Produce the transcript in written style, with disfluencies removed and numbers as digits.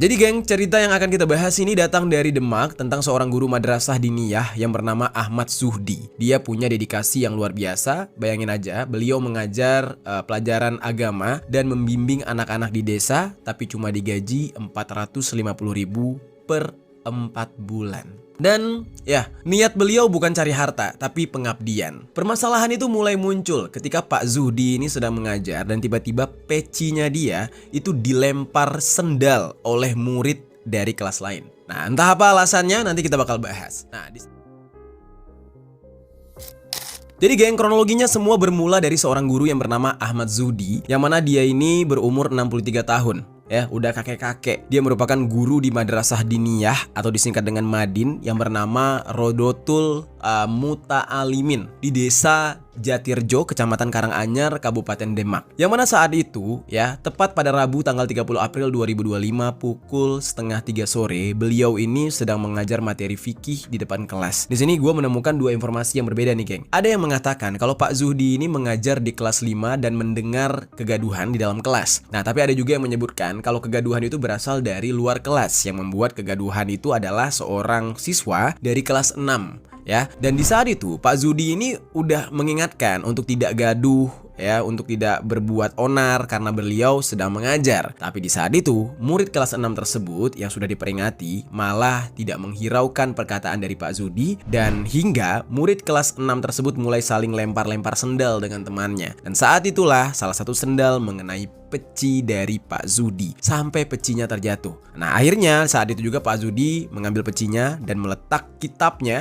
Jadi geng, cerita yang akan kita bahas ini datang dari Demak tentang seorang guru madrasah diniyah yang bernama Ahmad Zuhdi. Dia punya dedikasi yang luar biasa. Bayangin aja, beliau mengajar pelajaran agama dan membimbing anak-anak di desa, tapi cuma digaji 450.000 per 4 bulan. Dan ya, niat beliau bukan cari harta, tapi pengabdian. Permasalahan itu mulai muncul ketika Pak Zuhdi ini sedang mengajar dan tiba-tiba pecinya dia itu dilempar sendal oleh murid dari kelas lain. Nah, entah apa alasannya, nanti kita bakal bahas. Jadi geng, kronologinya semua bermula dari seorang guru yang bernama Ahmad Zuhdi, yang mana dia ini berumur 63 tahun. Ya, udah kakek-kakek. Dia merupakan guru di madrasah diniyah atau disingkat dengan Madin yang bernama Rodotul Muta'alimin di desa Jatirjo, Kecamatan Karanganyar, Kabupaten Demak. Yang mana saat itu ya, tepat pada Rabu tanggal 30 April 2025 pukul setengah 3 sore, beliau ini sedang mengajar materi fikih di depan kelas. Di sini gue menemukan dua informasi yang berbeda nih, geng. Ada yang mengatakan kalau Pak Zuhdi ini mengajar di kelas 5 dan mendengar kegaduhan di dalam kelas. Nah, tapi ada juga yang menyebutkan kalau kegaduhan itu berasal dari luar kelas. Yang membuat kegaduhan itu adalah seorang siswa dari kelas 6. Ya, dan di saat itu Pak Zuhdi ini udah mengingatkan untuk tidak gaduh ya, untuk tidak berbuat onar karena beliau sedang mengajar. Tapi di saat itu murid kelas 6 tersebut yang sudah diperingati malah tidak menghiraukan perkataan dari Pak Zuhdi, dan hingga murid kelas 6 tersebut mulai saling lempar-lempar sendal dengan temannya. Dan saat itulah salah satu sendal mengenai peci dari Pak Zuhdi sampai pecinya terjatuh. Nah, akhirnya saat itu juga Pak Zuhdi mengambil pecinya dan meletak kitabnya